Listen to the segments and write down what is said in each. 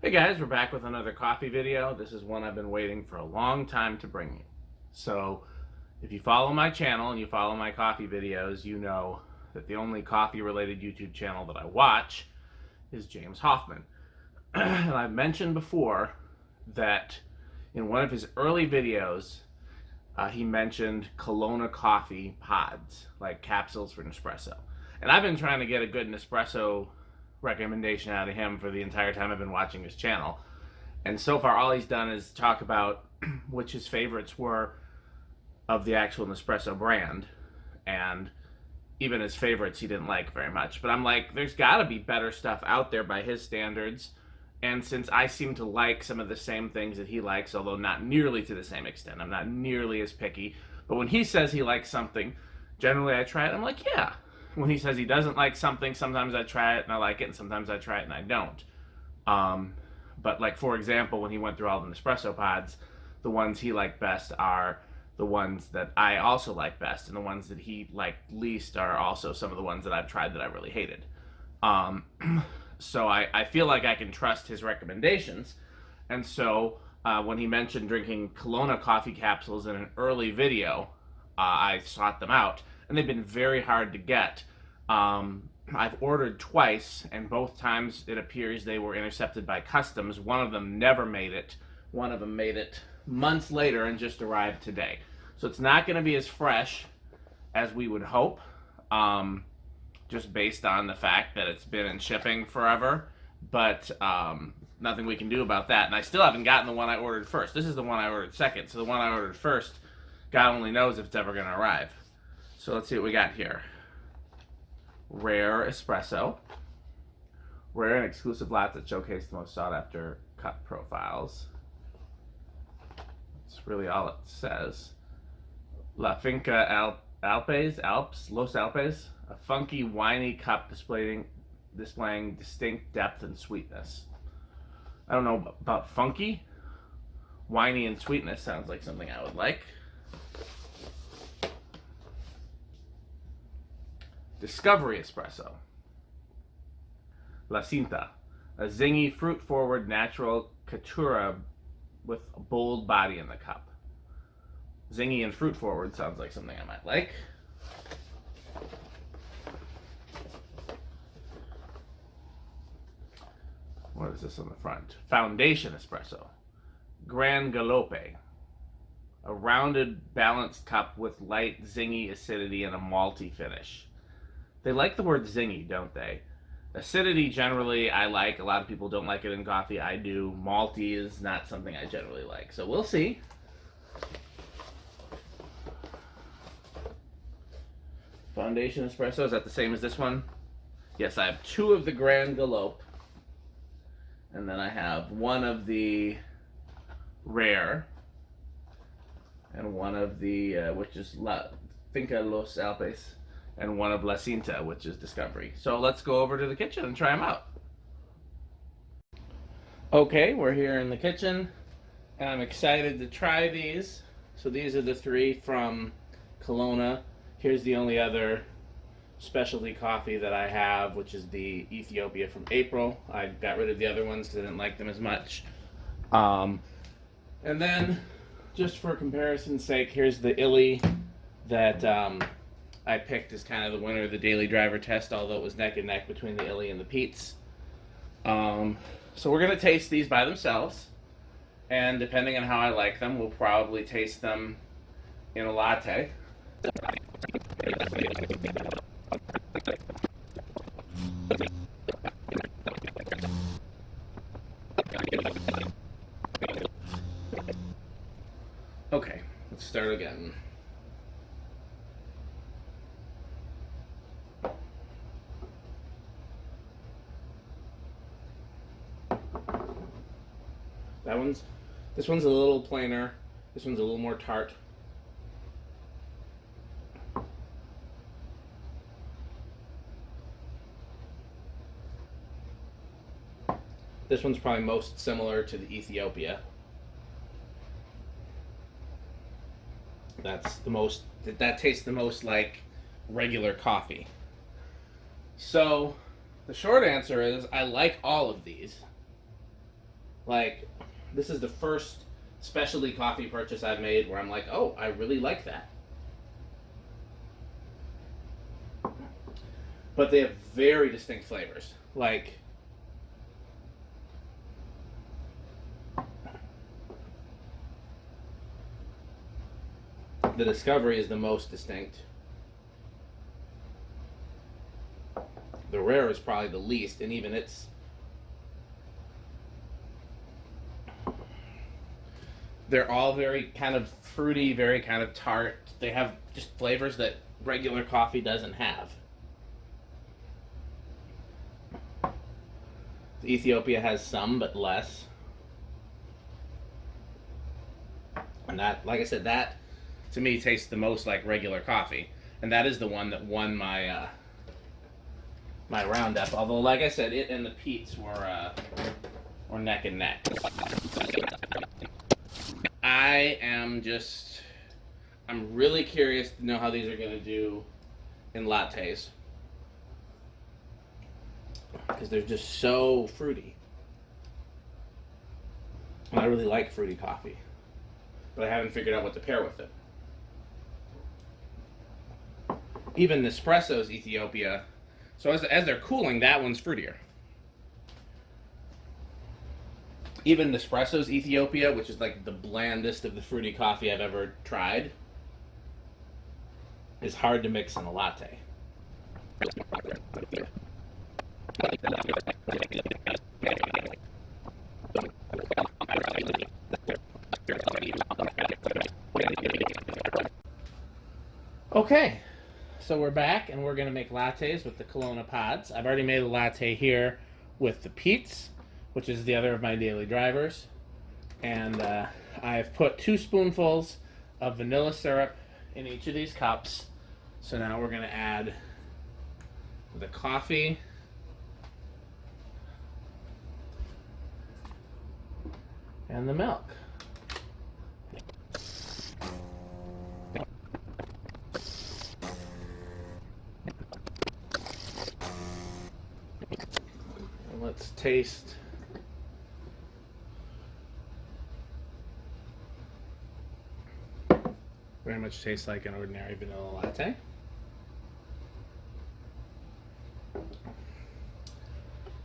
Hey guys, we're back with another coffee video. This is one I've been waiting for a long time to bring you. So, if you follow my channel and you follow my coffee videos, you know that the only coffee-related YouTube channel that I watch is James Hoffmann. And I've mentioned before that in one of his early videos, he mentioned Colonna coffee pods, like capsules for Nespresso. And I've been trying to get a good Nespresso recommendation out of him for the entire time I've been watching his channel. And so far all he's done is talk about which his favorites were of the actual Nespresso brand, and even his favorites he didn't like very much. But I'm like, there's gotta be better stuff out there by his standards, and since I seem to like some of the same things that he likes, although not nearly to the same extent, I'm not nearly as picky, but when he says he likes something, generally I try it. I'm like, yeah. When he says he doesn't like something, sometimes I try it and I like it, and sometimes I try it and I don't. But like, for example, when he went through all the Nespresso pods, the ones he liked best are the ones that I also like best, and the ones that he liked least are also some of the ones that I've tried that I really hated. So I feel like I can trust his recommendations. And so when he mentioned drinking Colonna coffee capsules in an early video, I sought them out. And they've been very hard to get. I've ordered twice, and both times it appears they were intercepted by customs. One of them never made it. One of them made it months later and just arrived today. So it's not going to be as fresh as we would hope, just based on the fact that it's been in shipping forever. But nothing we can do about that. And I still haven't gotten the one I ordered first. This is the one I ordered second. So the one I ordered first, God only knows if it's ever going to arrive. So let's see what we got here. Rare Espresso. Rare and exclusive lots that showcase the most sought after cup profiles. That's really all it says. FInca Alpes, Los Alpes. A funky, winey cup displaying distinct depth and sweetness. I don't know about funky. Winey and sweetness sounds like something I would like. Discovery Espresso. Cinta, a zingy, fruit-forward, natural Caturra with a bold body in the cup. Zingy and fruit-forward sounds like something I might like. What is this on the front? Foundation Espresso. Gran Galope, a rounded, balanced cup with light, zingy acidity and a malty finish. They like the word zingy, don't they? Acidity, generally, I like. A lot of people don't like it in coffee. I do. Malty is not something I generally like. So we'll see. Foundation Espresso, is that the same as this one? Yes, I have two of the Gran Galope. And then I have one of the Rare. And one of the, which is FInca Los Alpes. And one of Cinta, which is Discovery. So let's go over to the kitchen and try them out. Okay, we're here in the kitchen, and I'm excited to try these. So these are the three from Colonna. Here's the only other specialty coffee that I have, which is the Ethiopia from April. I got rid of the other ones because I didn't like them as much. And then, just for comparison's sake, here's the Illy that I picked as kind of the winner of the daily driver test, although it was neck and neck between the Illy and the Pete's. So we're going to taste these by themselves, and depending on how I like them, we'll probably taste them in a latte. Okay, let's start again. This one's a little plainer. This one's a little more tart. This one's probably most similar to the Ethiopia. That tastes the most like regular coffee. So the short answer is I like all of these. Like, this is the first specialty coffee purchase I've made where I'm like, oh, I really like that. But they have very distinct flavors. Like, the Discovery is the most distinct. The Rare is probably the least, and even it's... They're all very kind of fruity, very kind of tart. They have just flavors that regular coffee doesn't have. The Ethiopia has some, but less. And that, like I said, that to me tastes the most like regular coffee. And that is the one that won my my roundup. Although, like I said, it and the Pete's were neck and neck. I'm really curious to know how these are going to do in lattes. Because they're just so fruity. And I really like fruity coffee. But I haven't figured out what to pair with it. Even Nespresso's Ethiopia. So as they're cooling, that one's fruitier. Even Nespresso's Ethiopia, which is like the blandest of the fruity coffee I've ever tried, is hard to mix in a latte. Okay, so we're back and we're going to make lattes with the Colonna pods. I've already made a latte here with the Pete's, which is the other of my daily drivers. And I've put 2 spoonfuls of vanilla syrup in each of these cups. So now we're going to add the coffee and the milk. And let's taste. Very much tastes like an ordinary vanilla latte.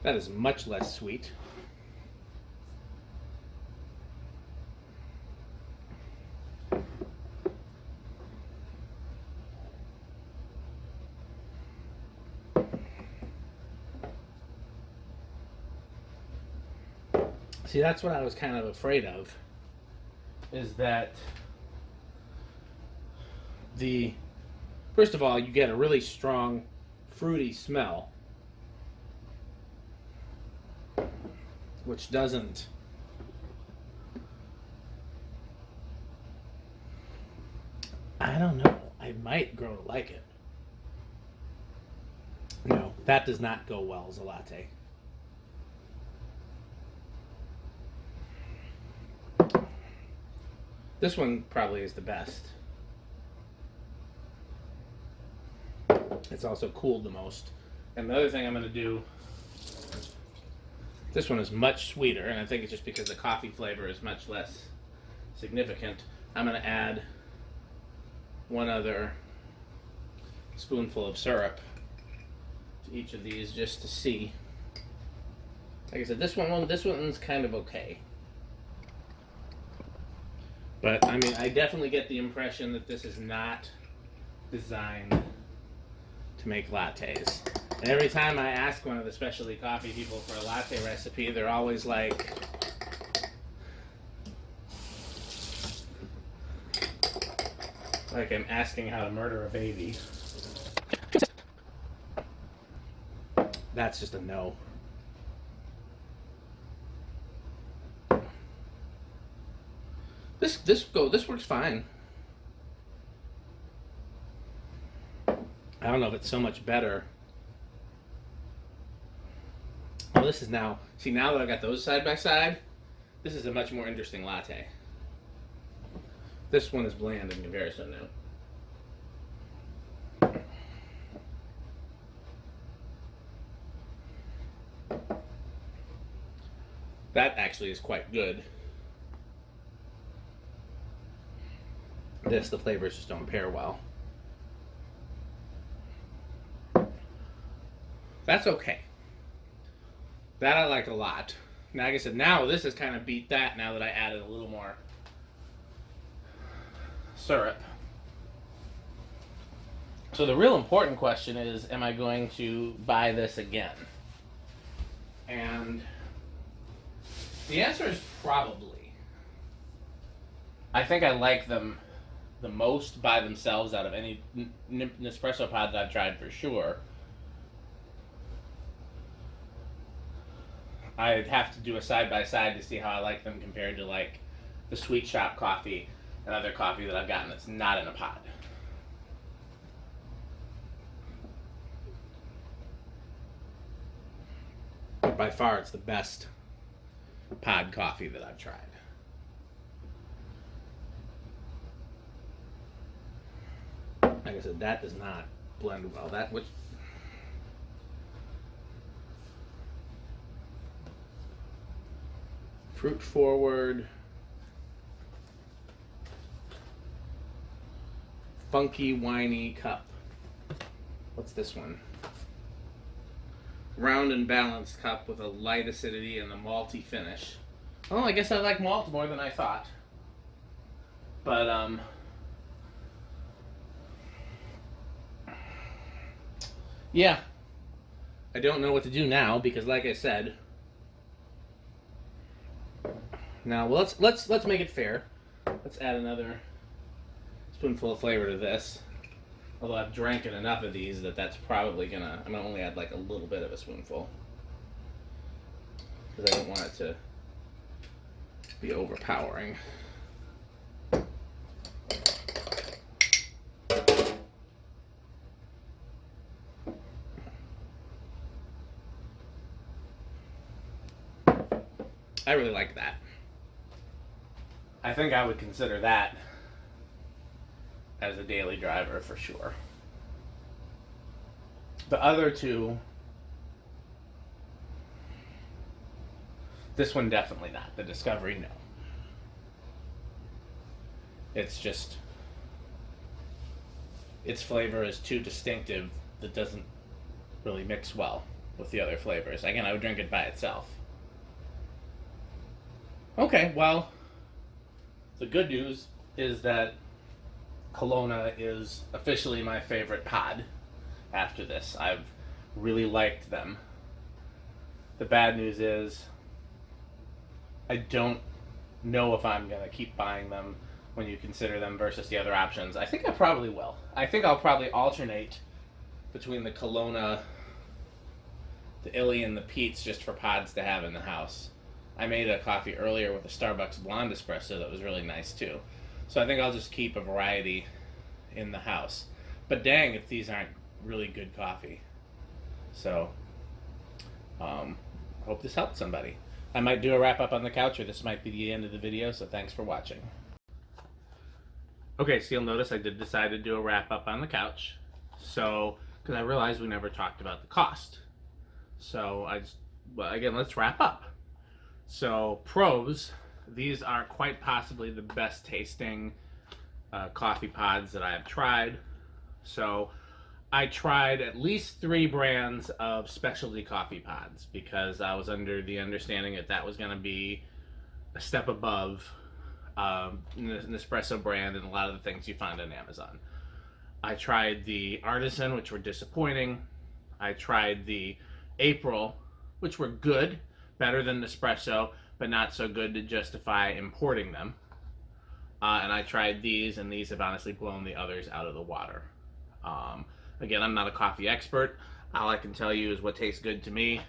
That is much less sweet. See, that's what I was kind of afraid of, is that first of all, you get a really strong fruity smell, which doesn't I don't know. I might grow to like it. No, that does not go well as a latte. This one probably is the best. It's also cooled the most. And the other thing I'm going to do, this one is much sweeter, and I think it's just because the coffee flavor is much less significant. I'm going to add 1 other spoonful of syrup to each of these just to see. Like I said, this one's kind of okay. But, I mean, I definitely get the impression that this is not designed to make lattes. And every time I ask one of the specialty coffee people for a latte recipe, they're always like, I'm asking how to murder a baby. That's just a no. This works fine. I don't know if it's so much better. Oh, this is now... See, now that I've got those side by side, this is a much more interesting latte. This one is bland in comparison now. That actually is quite good. The flavors just don't pair well. That's okay. That I like a lot. Now, like I said, now this has kind of beat that now that I added a little more syrup. So the real important question is, am I going to buy this again? And the answer is probably. I think I like them the most by themselves out of any Nespresso pod that I've tried for sure. I'd have to do a side-by-side to see how I like them compared to like the Sweet Shop coffee and other coffee that I've gotten that's not in a pod. But by far it's the best pod coffee that I've tried. Like I said, that does not blend well. That which fruit forward, funky winey cup. What's this one? Round and balanced cup with a light acidity and a malty finish. Oh, I guess I like malt more than I thought. But yeah, I don't know what to do now because, like I said, now let's make it fair. Let's add another spoonful of flavor to this. Although I've drank enough of these that's probably I'm gonna only add like a little bit of a spoonful because I don't want it to be overpowering. I really like that. I think I would consider that as a daily driver for sure. The other two, this one definitely not. The Discovery, no. It's just, its flavor is too distinctive that doesn't really mix well with the other flavors. Again, I would drink it by itself. Okay, well, the good news is that Colonna is officially my favorite pod after this. I've really liked them. The bad news is I don't know if I'm going to keep buying them when you consider them versus the other options. I think I probably will. I think I'll probably alternate between the Colonna, the Illy, and the Pete's just for pods to have in the house. I made a coffee earlier with a Starbucks blonde espresso that was really nice too. So I think I'll just keep a variety in the house. But dang if these aren't really good coffee. So, hope this helped somebody. I might do a wrap up on the couch, or this might be the end of the video, so thanks for watching. Okay, so you'll notice I did decide to do a wrap up on the couch. So, because I realized we never talked about the cost. So again, let's wrap up. So pros, these are quite possibly the best tasting coffee pods that I have tried. So I tried at least 3 brands of specialty coffee pods because I was under the understanding that that was going to be a step above Nespresso brand and a lot of the things you find on Amazon. I tried the Artisan, which were disappointing. I tried the April, which were good. Better than Nespresso, but not so good to justify importing them. And I tried these, and these have honestly blown the others out of the water. Again, I'm not a coffee expert. All I can tell you is what tastes good to me.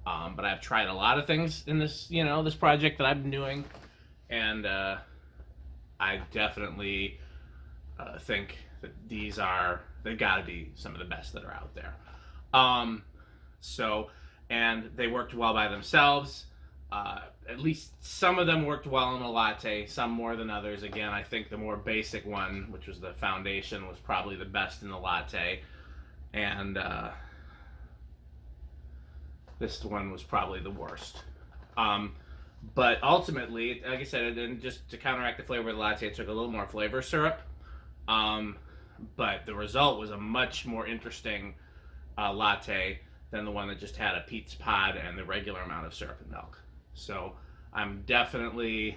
But I've tried a lot of things in this, this project that I've been doing, and I definitely think that they've got to be some of the best that are out there. And they worked well by themselves. At least some of them worked well in a latte, some more than others. Again, I think the more basic one, which was the foundation, was probably the best in the latte. And this one was probably the worst. But ultimately, like I said, and just to counteract the flavor of the latte, I took a little more flavor syrup. But the result was a much more interesting latte than the one that just had a Pete's pod and the regular amount of syrup and milk. So I'm going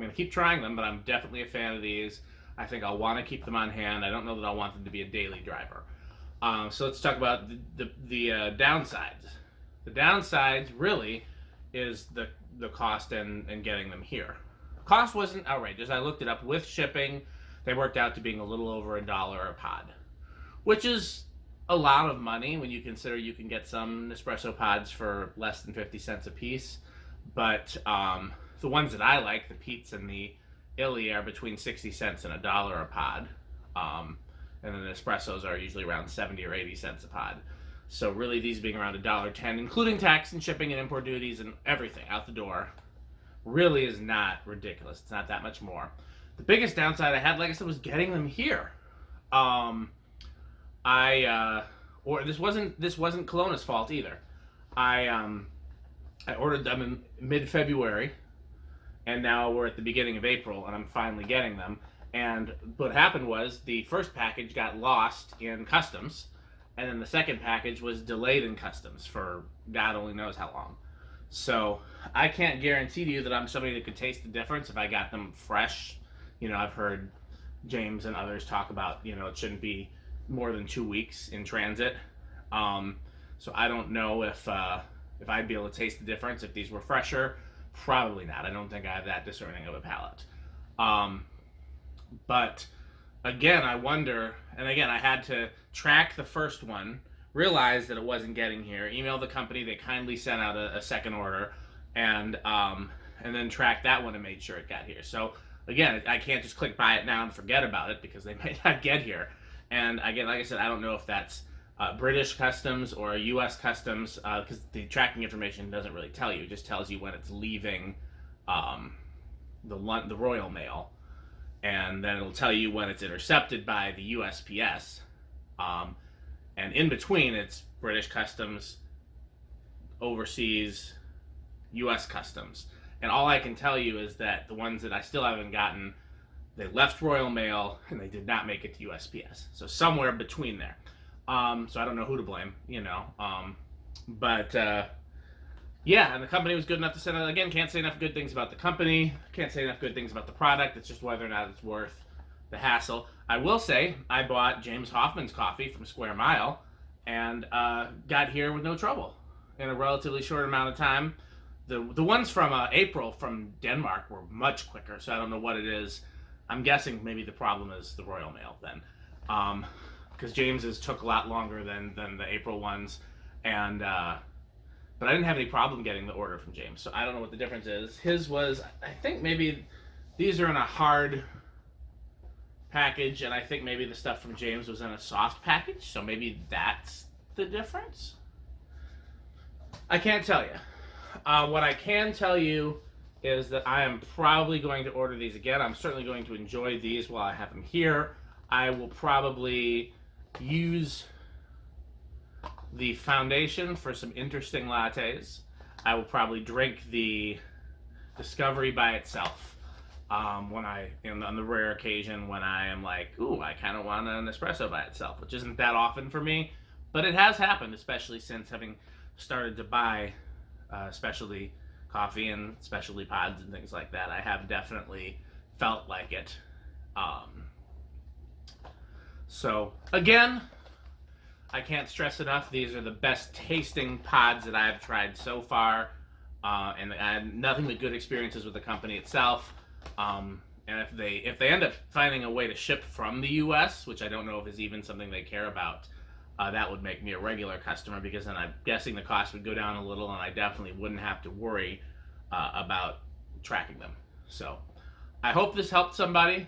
to keep trying them, but I'm definitely a fan of these. I think I'll want to keep them on hand. I don't know that I'll want them to be a daily driver. So let's talk about the downsides. The downsides really is the cost and getting them here. Cost wasn't outrageous. I looked it up. With shipping, they worked out to being a little over $1 a pod, which is a lot of money when you consider you can get some Nespresso pods for less than 50 cents a piece. But the ones that I like, the Pete's and the Illy, are between 60 cents and $1 a pod. And then the Nespressos are usually around 70 or 80 cents a pod. So really these being around $1.10, including tax and shipping and import duties and everything out the door, really is not ridiculous. It's not that much more. The biggest downside I had, like I said, was getting them here. This wasn't Colonna's fault either. I ordered them in mid-February, and now we're at the beginning of April, and I'm finally getting them. And what happened was the first package got lost in customs, and then the second package was delayed in customs for God only knows how long. So I can't guarantee to you that I'm somebody that could taste the difference if I got them fresh. I've heard James and others talk about, it shouldn't be more than 2 weeks in transit. So I don't know if I'd be able to taste the difference if these were fresher. Probably not. I don't think I have that discerning of a palate. But again, I wonder, and again, I had to track the first one, realize that it wasn't getting here, email the company, they kindly sent out a second order, and then track that one and made sure it got here. So again, I can't just click buy it now and forget about it because they might not get here. And again, like I said, I don't know if that's British customs or U.S. customs, because the tracking information doesn't really tell you. It just tells you when it's leaving the Royal Mail, and then it'll tell you when it's intercepted by the USPS. And in between, it's British customs, overseas, U.S. customs. And all I can tell you is that the ones that I still haven't gotten, they left Royal Mail and they did not make it to USPS. So somewhere between there. So I don't know who to blame, yeah, and the company was good enough to send it. Again, can't say enough good things about the company. Can't say enough good things about the product. It's just whether or not it's worth the hassle. I will say I bought James Hoffmann's coffee from Square Mile and got here with no trouble in a relatively short amount of time. The ones from April from Denmark were much quicker, so I don't know what it is. I'm guessing maybe the problem is the Royal Mail then, because James's took a lot longer than the April ones, and but I didn't have any problem getting the order from James, so I don't know what the difference is. His was, I think maybe these are in a hard package, and I think maybe the stuff from James was in a soft package, so maybe that's the difference. I can't tell you. What I can tell you is that I am probably going to order these again. I'm certainly going to enjoy these while I have them here. I will probably use the foundation for some interesting lattes. I will probably drink the Discovery by itself on the rare occasion when I am like, ooh, I kind of want an espresso by itself, which isn't that often for me, but it has happened, especially since having started to buy specialty coffee and specialty pods and things like that. I have definitely felt like it. So again, I can't stress enough, these are the best tasting pods that I've tried so far, and I had nothing but good experiences with the company itself. And if they end up finding a way to ship from the US, which I don't know if is even something they care about, that would make me a regular customer, because then I'm guessing the cost would go down a little and I definitely wouldn't have to worry about tracking them. So I hope this helped somebody.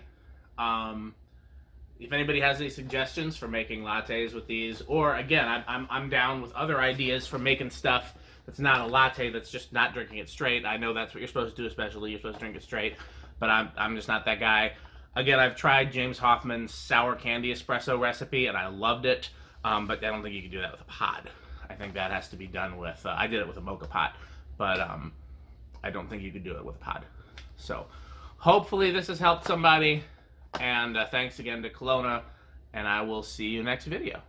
If anybody has any suggestions for making lattes with these, or again, I'm down with other ideas for making stuff that's not a latte, that's just not drinking it straight. I know that's what you're supposed to do, especially you're supposed to drink it straight, but I'm just not that guy. Again, I've tried James Hoffmann's sour candy espresso recipe and I loved it, but I don't think you can do that with a pod. I think that has to be done with, I did it with a Moka pot, but I don't think you could do it with a pod. So hopefully this has helped somebody, and thanks again to Colonna, and I will see you next video.